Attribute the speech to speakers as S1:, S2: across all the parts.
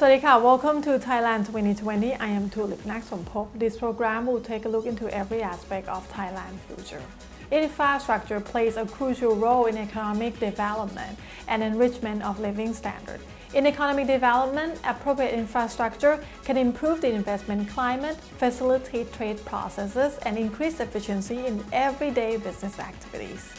S1: Sawadika, welcome to Thailand 2020. I am Tulip Naksompop. This program will take a look into every aspect of Thailand's future. Infrastructure plays a crucial role in economic development and enrichment of living standards. In economic development, appropriate infrastructure can improve the investment climate, facilitate trade processes, and increase efficiency in everyday business activities.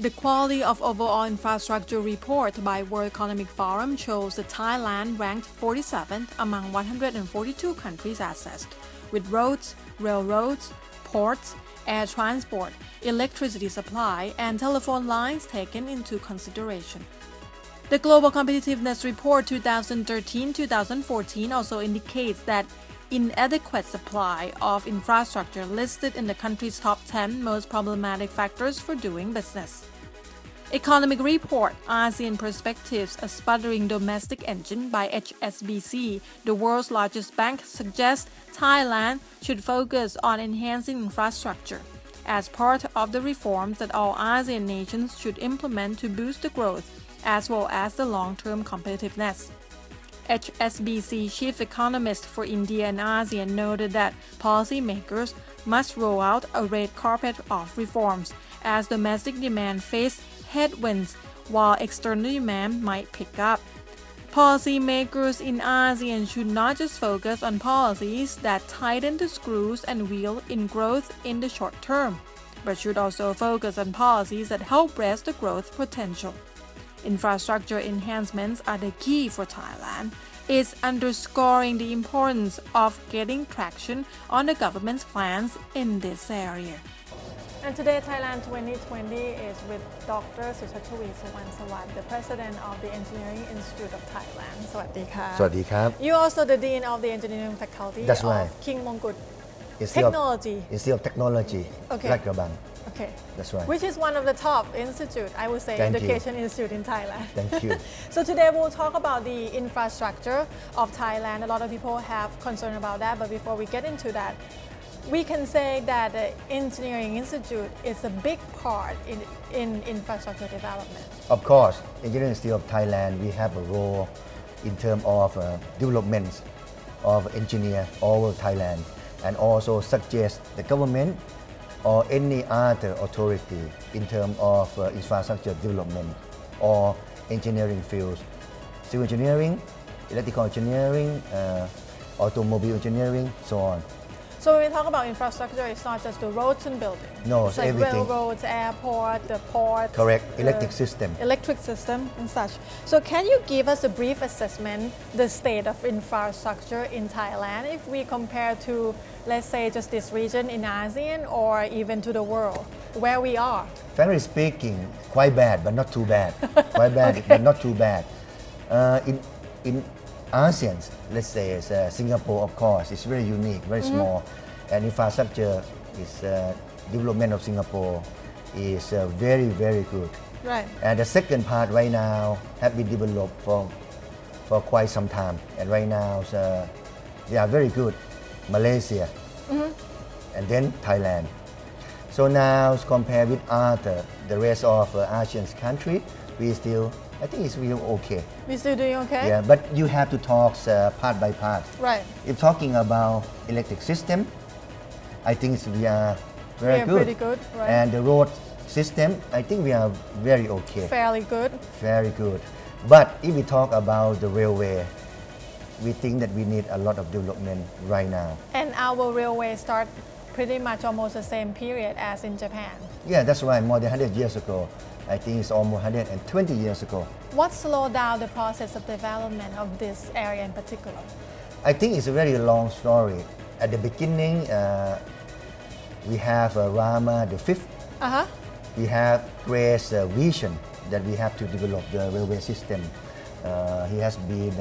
S1: The quality of overall infrastructure report by World Economic Forum shows that Thailand ranked 47th among 142 countries assessed, with roads, railroads, ports, air transport, electricity supply, and telephone lines taken into consideration. The Global Competitiveness Report 2013-2014 also indicates that inadequate supply of infrastructure listed in the country's top 10 most problematic factors for doing business. Economic Report ASEAN Perspectives, a sputtering domestic engine by HSBC, the world's largest bank, suggests Thailand should focus on enhancing infrastructure as part of the reforms that all ASEAN nations should implement to boost the growth as well as the long-term competitiveness. HSBC chief economist for India and ASEAN noted that policymakers must roll out a red carpet of reforms as domestic demand faces headwinds while external demand might pick up. Policymakers in ASEAN should not just focus on policies that tighten the screws and wheel in growth in the short term, but should also focus on policies that help raise the growth potential. Infrastructure enhancements are the key for Thailand. It's underscoring the importance of getting traction on the government's plans in this area. And today, Thailand 2020 is with Dr. Suchatvee Suwansawat, the president of the Engineering Institute of Thailand. Sawadika.
S2: Sawadika.
S1: You're also the dean of the engineering faculty
S2: That's
S1: of
S2: right.
S1: King Mongkut
S2: Technology.
S1: Okay. Okay.
S2: That's right.
S1: Which is one of the top institute, I would say,
S2: Thank
S1: education
S2: you.
S1: institute in Thailand.
S2: Thank you.
S1: So today we'll talk about the infrastructure of Thailand. A lot of people have concern about that, but before we get into that, we can say that the Engineering Institute is a big part in infrastructure development.
S2: Of course, Engineering Institute of Thailand, we have a role in terms of development of engineer all over Thailand, and also suggest the government or any other authority in terms of infrastructure development or engineering fields, civil engineering, electrical engineering, automobile engineering, so on.
S1: So when we talk about infrastructure, it's not just the roads and buildings.
S2: No,
S1: it's like
S2: everything.
S1: Railroads, airport, the port.
S2: Correct. Electric system.
S1: Electric system and such. So can you give us a brief assessment, the state of infrastructure in Thailand, if we compare to, let's say, just this region in ASEAN or even to the world, where we are?
S2: Frankly speaking, quite bad, but not too bad. Quite bad,
S1: Okay.
S2: but not too bad. In ASEAN, let's say, Singapore, of course, is very unique, very small, and infrastructure is development of Singapore is very, very good.
S1: Right.
S2: And the second part right now have been developed for quite some time, and right now they are very good. Malaysia, and then Thailand. So now compared with the rest of ASEAN country, we still, I think it's really okay.
S1: We still doing okay?
S2: Yeah, but you have to talk part by part.
S1: Right.
S2: If talking about electric system, I think we are very good.
S1: Pretty good, right.
S2: And the road system, I think we are very okay.
S1: Fairly good.
S2: Very good. But if we talk about the railway, we think that we need a lot of development right now.
S1: And our railway start pretty much almost the same period as in Japan.
S2: Yeah, that's right. More than 100 years ago. I think it's almost 120 years ago.
S1: What slowed down the process of development of this area in particular?
S2: I think it's a very long story. At the beginning, we have Rama V. We have great vision that we have to develop the railway system. He has been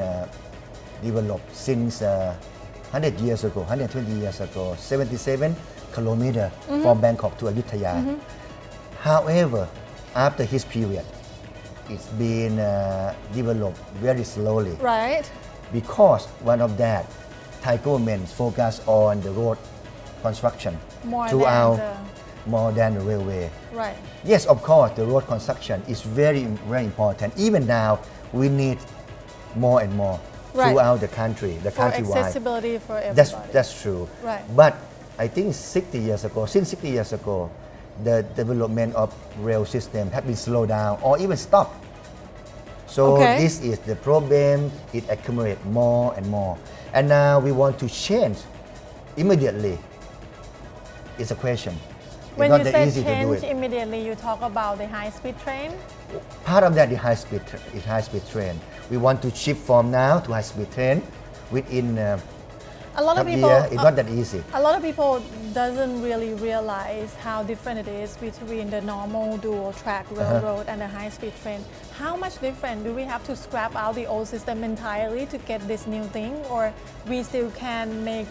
S2: developed since 100 years ago, 120 years ago, 77 kilometers from Bangkok to Ayutthaya. However, after his period, it's been developed very slowly.
S1: Right.
S2: Because one of that, Thai government focus on the road construction
S1: More
S2: than the railway.
S1: Right.
S2: Yes, of course, the road construction is very, very important. Even now, we need more and more. throughout the country, the
S1: for
S2: countrywide.
S1: accessibility for everybody.
S2: That's true.
S1: Right.
S2: But I think 60 years ago, since 60 years ago, the development of rail system have been slowed down or even stopped. So this is the problem. It accumulates more and more. And now we want to change immediately. It's a question.
S1: When
S2: it's
S1: you
S2: not that
S1: say
S2: easy to do
S1: change
S2: it.
S1: immediately, you talk about the high-speed train?
S2: Part of that is high-speed train. We want to shift from now to high-speed train within
S1: a lot of people,
S2: year. It's not that easy.
S1: A lot of people doesn't really realize how different it is between the normal dual-track railroad and the high-speed train. How much different? Do we have to scrap out the old system entirely to get this new thing, or we still can make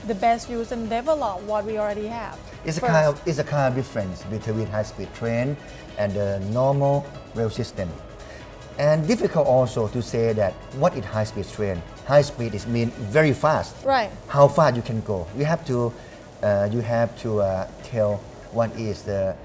S1: the best use and develop what we already have?
S2: It's a kind of difference between high-speed train and the normal rail system. And difficult also to say that what is high-speed train. High speed is mean very fast.
S1: Right.
S2: How far you can go. You have to tell what is the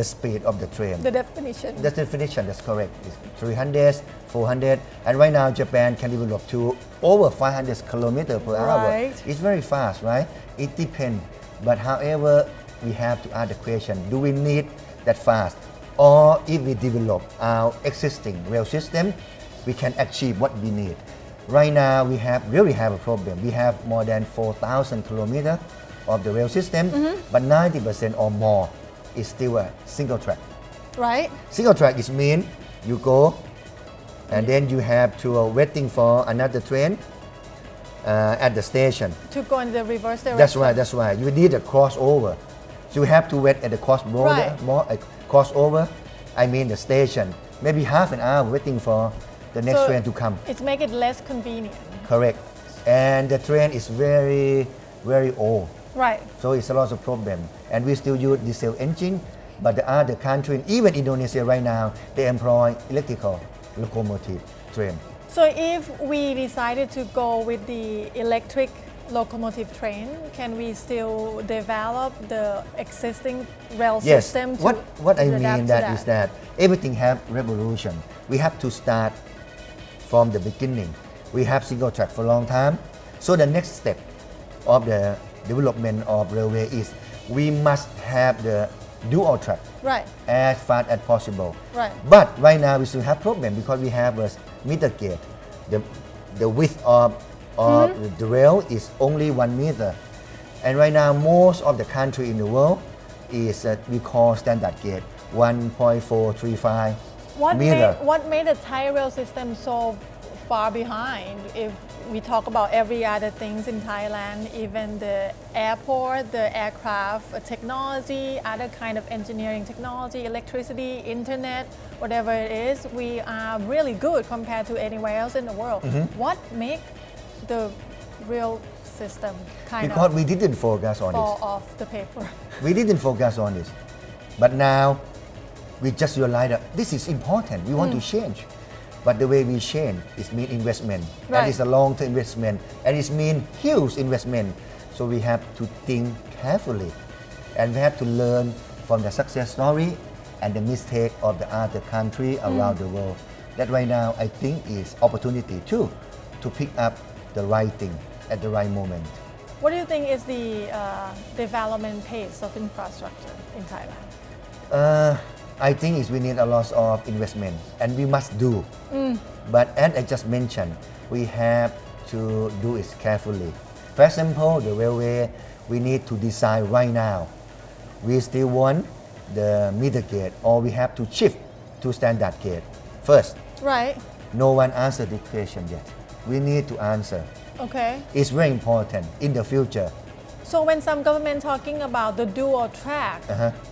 S2: speed of the train.
S1: The definition.
S2: The definition, that's correct. It's 300, 400, and right now Japan can develop to over 500 kilometers per hour. It's very fast, right? It depends. But however, we have to ask the question, do we need that fast? Or if we develop our existing rail system, we can achieve what we need. Right now, we really have a problem. We have more than 4,000 kilometers of the rail system, but 90% or more is still a single track.
S1: Right.
S2: Single track is mean you go, and then you have to waiting for another train at the station.
S1: To go in the reverse direction.
S2: That's right. You need a crossover. So you have to wait at the crossover. I mean the station. Maybe half an hour waiting for the next train to come.
S1: It's make it less convenient.
S2: Correct. And the train is very, very old.
S1: Right.
S2: So it's a lot of problem. And we still use diesel engine, but the other country, even Indonesia right now, they employ electrical locomotive train.
S1: So if we decided to go with the electric locomotive train, can we still develop the existing rail system?
S2: Yes. What I mean is that everything have revolution. We have to start from the beginning. We have single track for a long time. So the next step of the development of railway is we must have the dual track as fast as possible.
S1: Right.
S2: But right now we still have problem because we have a meter gauge. The width of the rail is only 1 meter. And right now most of the country in the world is we call standard gauge 1.435 meter.
S1: What made the Thai rail system so far behind? If we talk about every other things in Thailand, even the airport, the aircraft technology, other kind of engineering technology, electricity, internet, whatever it is, we are really good compared to anywhere else in the world. What make the rail system
S2: because we didn't focus on
S1: fall
S2: this.
S1: Off the paper?
S2: We didn't focus on this. But now we just realize that this is important. We want to change. But the way we change is mean investment.
S1: Right.
S2: And it's a long-term investment. And it's mean huge investment. So we have to think carefully. And we have to learn from the success story and the mistake of the other country around the world. That right now I think is opportunity too to pick up the right thing at the right moment.
S1: What do you think is the development pace of infrastructure in Thailand?
S2: I think we need a lot of investment and we must do. But as I just mentioned, we have to do it carefully. For example, the railway, we need to decide right now. We still want the meter gauge or we have to shift to standard gauge first.
S1: Right.
S2: No one answered the question yet. We need to answer.
S1: Okay.
S2: It's very important in the future.
S1: So when some government talking about the dual track,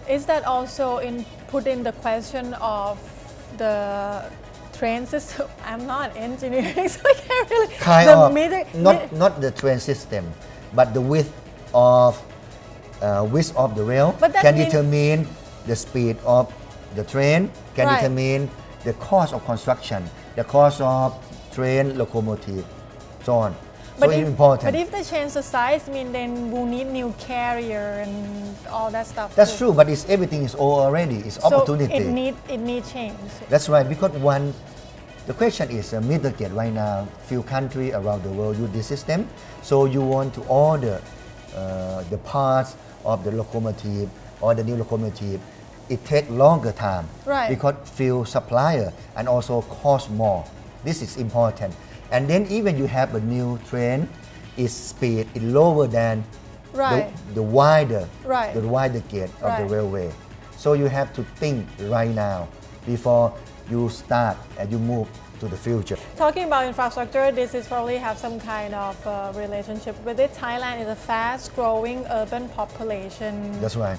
S1: is that also put in the question of the train system? I'm not engineering, so I can't really.
S2: Not the train system, but the width of the rail can determine the speed of the train, can determine the cost of construction, the cost of train, locomotive, so on. So it's important.
S1: But if they change the size, then we'll need new carrier and all that stuff.
S2: That's true, but everything is old already. It's opportunity.
S1: So it need change.
S2: That's right, because The question is, middle gate right now, few countries around the world use this system. So you want to order the parts of the locomotive or the new locomotive. It takes longer time because few supplier and also cost more. This is important. And then even you have a new train, its speed is lower than the wider gate of the railway. So you have to think right now before you start and you move to the future.
S1: Talking about infrastructure, this is probably have some kind of relationship with it. Thailand is a fast-growing urban population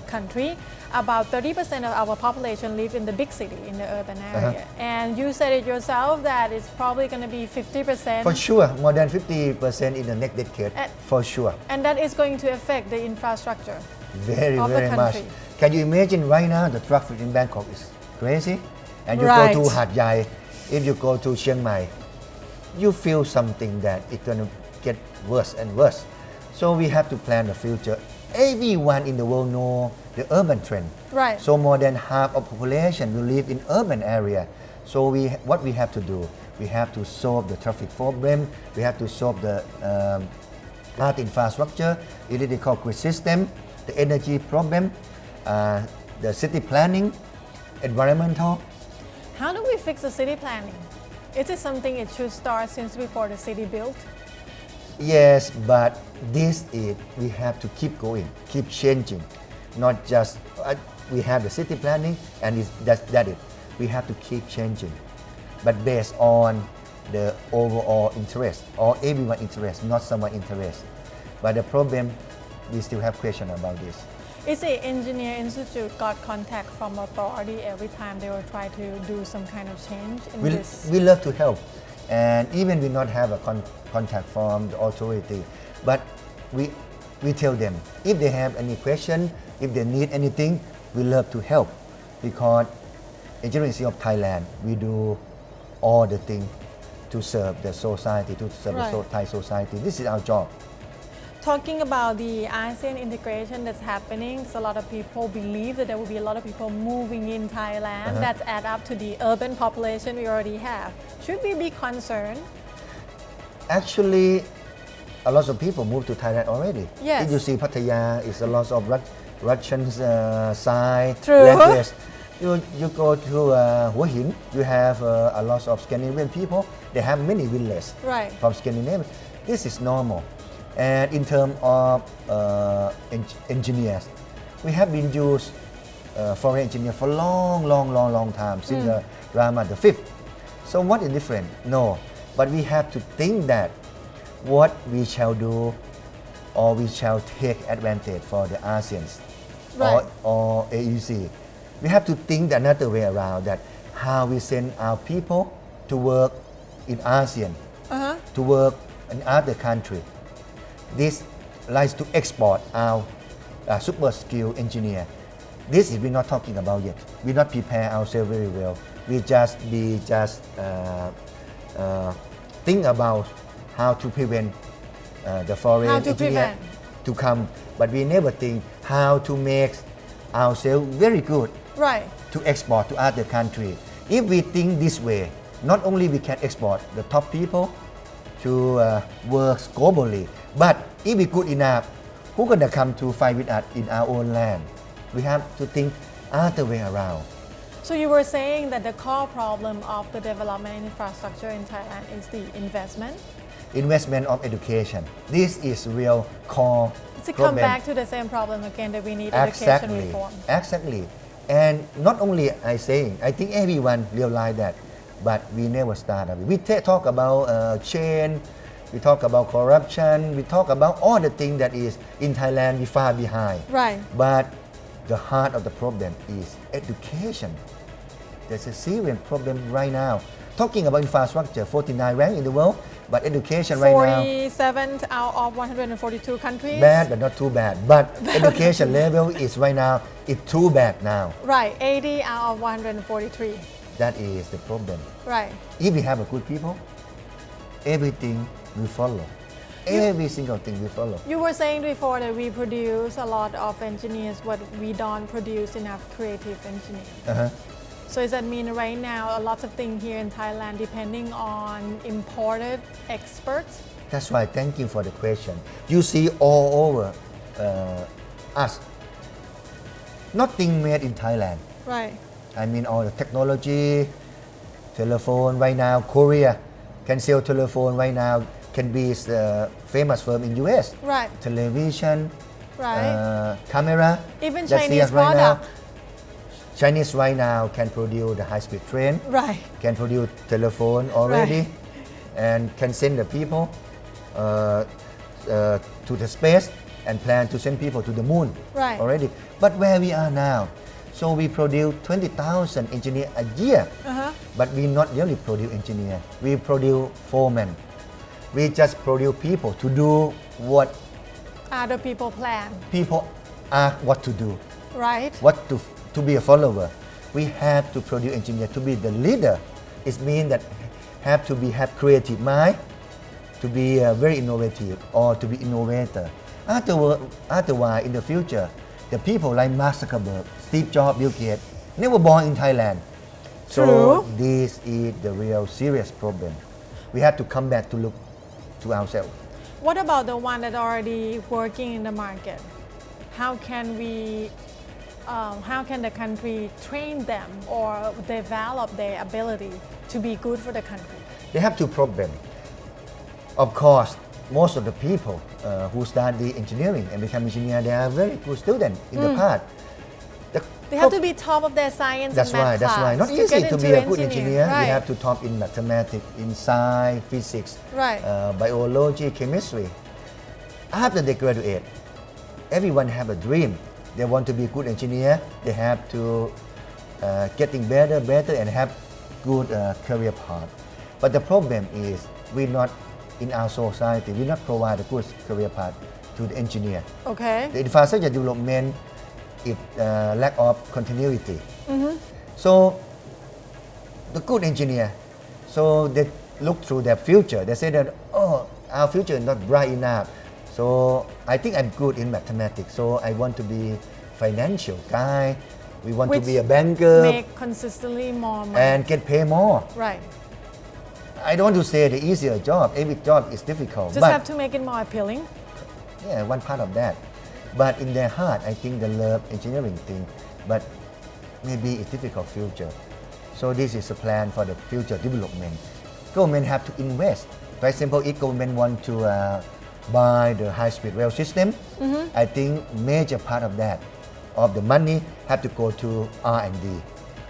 S1: country. About 30% of our population live in the big city, in the urban area. And you said it yourself that it's probably going to be 50%.
S2: For sure, more than 50% in the next decade, for sure.
S1: And that is going to affect the infrastructure
S2: very much. Can you imagine right now the traffic in Bangkok is crazy? And you go to Hat Yai, if you go to Chiang Mai, you feel something that it's going to get worse and worse. So we have to plan the future. Everyone in the world know the urban trend. So more than half of population will live in urban area. So what we have to do, we have to solve the traffic problem. We have to solve the art infrastructure, electrical grid system, the energy problem, the city planning, environmental.
S1: How do we fix the city planning? Is it something it should start since before the city built?
S2: Yes, but we have to keep going, keep changing. Not just, we have the city planning and that's it. We have to keep changing. But based on the overall interest or everyone interest, not someone interest. But the problem, we still have question about this.
S1: Is the Engineering Institute got contact from authority every time they will try to do some kind of change in this?
S2: We love to help, and even we not have a contact from the authority, but we tell them if they have any question, if they need anything, we love to help, because Engineering Institute of Thailand, we do all the things to serve the society, to serve the Thai society. This is our job.
S1: Talking about the ASEAN integration that's happening, so a lot of people believe that there will be a lot of people moving in Thailand that add up to the urban population we already have. Should we be concerned?
S2: Actually, a lot of people move to Thailand already.
S1: Yes.
S2: If you see Pattaya, it's a lot of Russian side
S1: language.
S2: You go to Hua Hin, you have a lot of Scandinavian people. They have many villages from Scandinavia. This is normal. And in terms of engineers, we have been used foreign engineers for long time since the Rama V. So what is different? No, but we have to think that what we shall do or we shall take advantage for the ASEANs or AEC. We have to think another way around, that how we send our people to work in ASEAN, to work in other countries. This likes to export our super skilled engineer. This is we're not talking about yet. We not prepare ourselves very well. We just think about how to prevent the foreign engineer to come, but we never think how to make ourselves very good to export to other countries. If we think this way, not only we can export the top people to work globally, but if we good enough, who's going to come to fight with us in our own land? We have to think other way around.
S1: So you were saying that the core problem of the development infrastructure in Thailand is the investment?
S2: Investment of education. This is real core
S1: to come back to the same problem again, that we need education reform.
S2: Exactly. And not only I think everyone realize that, but we never start. We talk about change, we talk about corruption, we talk about all the things that is in Thailand we far behind. But the heart of the problem is education. There's a serious problem right now. Talking about infrastructure, 49 ranked in the world, but education right now
S1: 47 out of 142 countries.
S2: Bad, but not too bad. But education level is right now, it's too bad now.
S1: 80 out of 143.
S2: That is the problem. If we have a good people, everything will follow. Every single thing will follow.
S1: You were saying before that we produce a lot of engineers, but we don't produce enough creative engineers. So does that mean right now a lot of things here in Thailand depending on imported experts?
S2: That's right. Thank you for the question. You see all over us, nothing made in Thailand.
S1: Right.
S2: I mean all the technology, telephone right now, Korea can sell telephone right now, can be a famous firm in US.
S1: Right.
S2: Television,
S1: right.
S2: Camera.
S1: Even
S2: That's
S1: Chinese
S2: right
S1: product.
S2: now. Chinese right now can produce the high-speed train.
S1: Right.
S2: Can produce telephone already,
S1: right.
S2: and can send the people to the space and plan to send people to the moon
S1: right.
S2: already. But where we are now, so we produce 20,000 engineers a year, but we not really produce engineers. We produce foremen. We just produce people to do what
S1: other people plan.
S2: People ask what to do.
S1: Right.
S2: What to be a follower. We have to produce engineers to be the leader. It means that have creative mind, to be very innovative or to be innovator. Otherwise, in the future, the people like Mark Zuckerberg, Steve Jobs, Bill Gates, never born in Thailand.
S1: True.
S2: So this is the real serious problem. We have to come back to look to ourselves.
S1: What about the one that already working in the market? How can the country train them or develop their ability to be good for the country?
S2: They have two problems. Of course, most of the people who study engineering and become engineer, they are very good students in the past.
S1: They have to be top of their science
S2: that's
S1: and math
S2: right, that's
S1: class.
S2: right. Not
S1: You
S2: easy
S1: get
S2: to be
S1: into
S2: a good engineer.
S1: Right.
S2: You have to top in mathematics, in science, physics,
S1: right.
S2: Biology, chemistry. After they graduate, everyone have a dream. They want to be a good engineer. They have to getting better and have good career path. But the problem is we not in our society, we not provide a good career path to the engineer.
S1: Okay.
S2: The infrastructure development, it lack of continuity. So the good engineer, so they look through their future. They say that, oh, our future is not bright enough. So I think I'm good in mathematics. So I want to be financial guy. We want to be a banker.
S1: Make consistently more money.
S2: And get paid more.
S1: Right.
S2: I don't want to say the easier job. Every job is difficult.
S1: Just have to make it more appealing.
S2: Yeah, one part of that. But in their heart, I think they love engineering thing. But maybe it's difficult future. So this is a plan for the future development. Government have to invest. For example, if government want to buy the high-speed rail system, I think major part of that, of the money, have to go to R&D.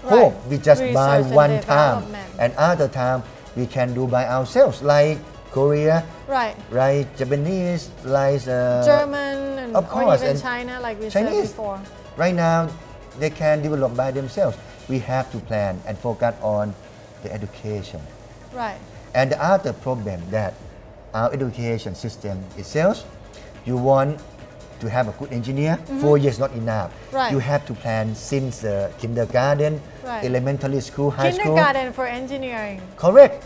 S1: Right.
S2: Hope we just
S1: Research
S2: buy
S1: and
S2: one time,
S1: development.
S2: and other time we can do by ourselves, like Korea,
S1: right,
S2: Japanese, like
S1: German, and
S2: of course,
S1: or even
S2: and
S1: China, like we
S2: Chinese.
S1: said before.
S2: Right now, they can develop by themselves. We have to plan and focus on the education.
S1: Right.
S2: And the other problem that our education system itself, you want to have a good engineer, 4 years not enough.
S1: Right.
S2: You have to plan since kindergarten,
S1: right.
S2: elementary school, high school.
S1: Kindergarten for engineering.
S2: Correct.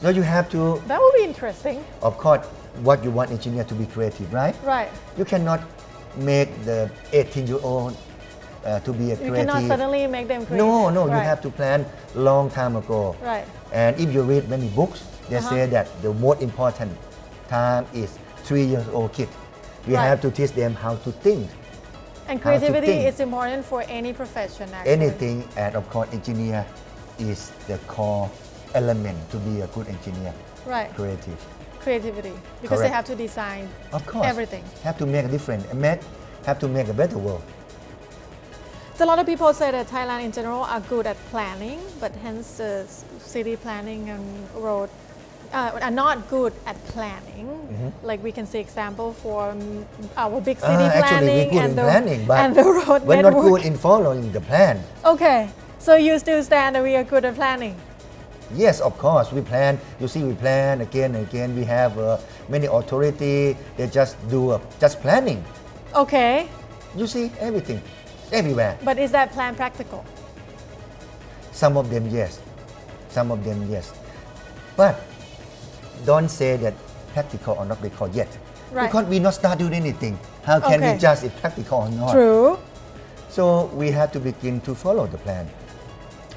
S2: So you have to.
S1: That would be interesting.
S2: Of course, what you want engineer to be creative, right?
S1: Right.
S2: You cannot make the 18-year-old to be a creative.
S1: You cannot suddenly make them creative.
S2: No,
S1: right.
S2: you have to plan long time ago.
S1: Right.
S2: And if you read many books, they say that the most important time is 3-year-old kid. We
S1: right.
S2: have to teach them how to think.
S1: And creativity is important for any profession, actually.
S2: Anything, and of course, engineer is the core element to be a good engineer.
S1: Right. Creativity, because they have to design
S2: of course,
S1: everything.
S2: Have to make a difference, have to make a better world.
S1: So a lot of people say that Thailand in general are good at planning, but hence city planning and road are not good at planning. Like we can see example for our big city planning,
S2: and
S1: the road
S2: we're
S1: network.
S2: not good in following the plan.
S1: Okay, so you still stand that we are good at planning?
S2: Yes, of course, we plan. You see, we plan again and again. We have many authority. They just do just planning.
S1: Okay.
S2: You see everything, everywhere.
S1: But is that plan practical?
S2: Some of them, yes. Some of them, yes. But don't say that practical or not practical yet.
S1: Right.
S2: Because we not start doing anything. How can we judge if practical or not?
S1: True.
S2: So we have to begin to follow the plan.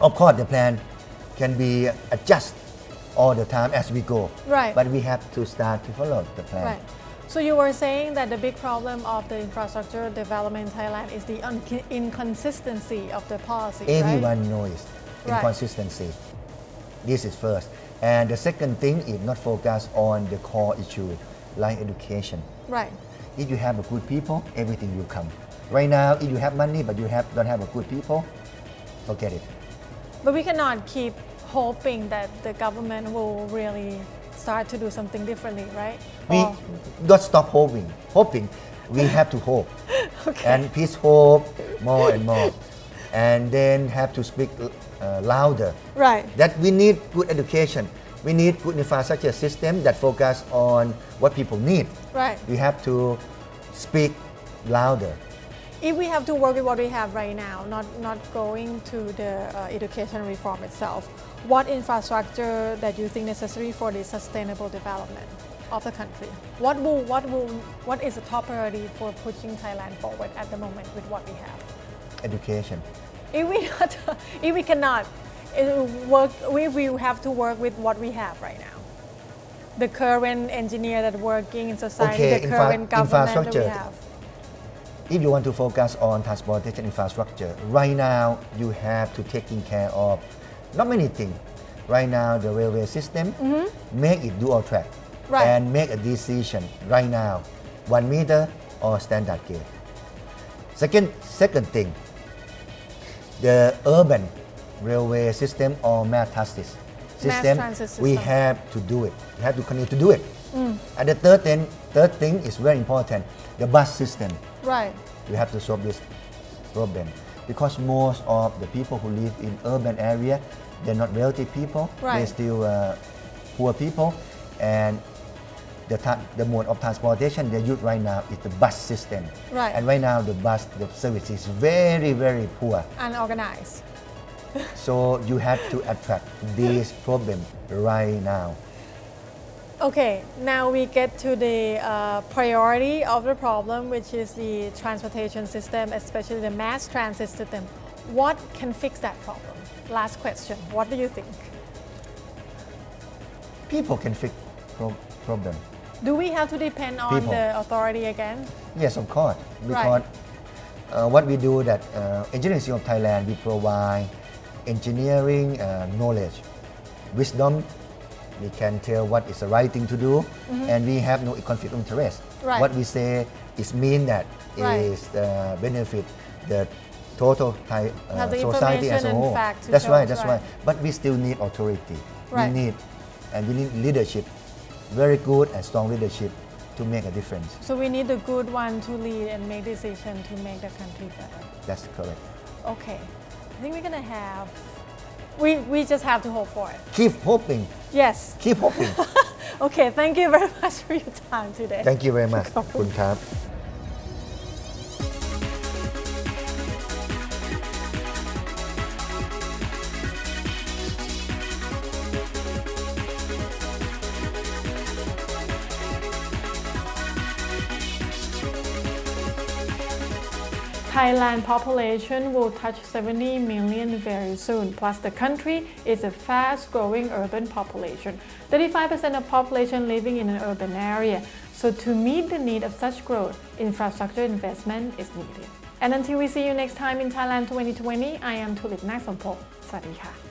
S2: Of course, the plan can be adjust all the time as we go.
S1: Right.
S2: But we have to start to follow the plan.
S1: Right. So you were saying that the big problem of the infrastructure development in Thailand is the inconsistency of the policy,
S2: Everyone
S1: right?
S2: knows
S1: Right.
S2: inconsistency. This is first. And the second thing is not focus on the core issue like education.
S1: Right.
S2: If you have a good people, everything will come. Right now, if you have money but you don't have a good people, forget it.
S1: But we cannot keep hoping that the government will really start to do something differently, right?
S2: We don't stop hoping. We have to hope.
S1: Okay.
S2: And please hope more and more. And then have to speak louder.
S1: Right.
S2: That we need good education. We need good infrastructure system that focus on what people need.
S1: Right.
S2: We have to speak louder.
S1: If we have to work with what we have right now, not going to the education reform itself, what infrastructure that you think necessary for the sustainable development of the country? What is the top priority for pushing Thailand forward at the moment with what we have?
S2: Education.
S1: If we cannot work, we have to work with what we have right now. The current engineer that working in society,
S2: Okay,
S1: the current government that we
S2: infrastructure.
S1: have.
S2: If you want to focus on transportation infrastructure, right now you have to taking care of not many things. Right now the railway system, make it dual track.
S1: Right.
S2: And make a decision right now, 1 meter or standard gauge. Second thing, the urban railway system or mass transit system,
S1: transit system.
S2: we have to do it. We have to continue to do it. And the third thing is very important, the bus system.
S1: Right.
S2: We have to solve this problem because most of the people who live in urban area, they're not wealthy people.
S1: Right.
S2: They're still poor people, and the mode of transportation they use right now is the bus system.
S1: Right.
S2: And right now the service is very, very poor.
S1: Unorganized.
S2: So you have to attract this problem right now.
S1: Okay, now we get to the priority of the problem, which is the transportation system, especially the mass transit system. What can fix that problem? Last question. What do you think?
S2: People can fix problem.
S1: Do we have to depend on
S2: People.
S1: the authority again?
S2: Yes, of course. Because what we do that Engineering Institute of Thailand, we provide engineering knowledge, wisdom. We can tell what is the right thing to do, and we have no conflict of interest.
S1: Right.
S2: What we say is mean that
S1: Right.
S2: is benefit the total Thai
S1: Have the
S2: society as a
S1: information and
S2: whole.
S1: fact to
S2: That's
S1: show
S2: right.
S1: us,
S2: That's
S1: right.
S2: right. But we still need authority.
S1: Right.
S2: We need leadership, very good and strong leadership to make a difference.
S1: So we need the good one to lead and make decision to make the country better.
S2: That's correct.
S1: Okay, I think we're gonna have. We just have to hope for it.
S2: Keep hoping.
S1: Yes.
S2: Keep hoping.
S1: Okay, thank you very much for your time today.
S2: Thank you very much.
S1: ขอบคุณ
S2: คุณครับ
S1: Thailand population will touch 70 million very soon. Plus, the country is a fast-growing urban population. 35% of population living in an urban area. So, to meet the need of such growth, infrastructure investment is needed. And until we see you next time in Thailand 2020, I am Tulip Naksompo. สวัสดีค่ะ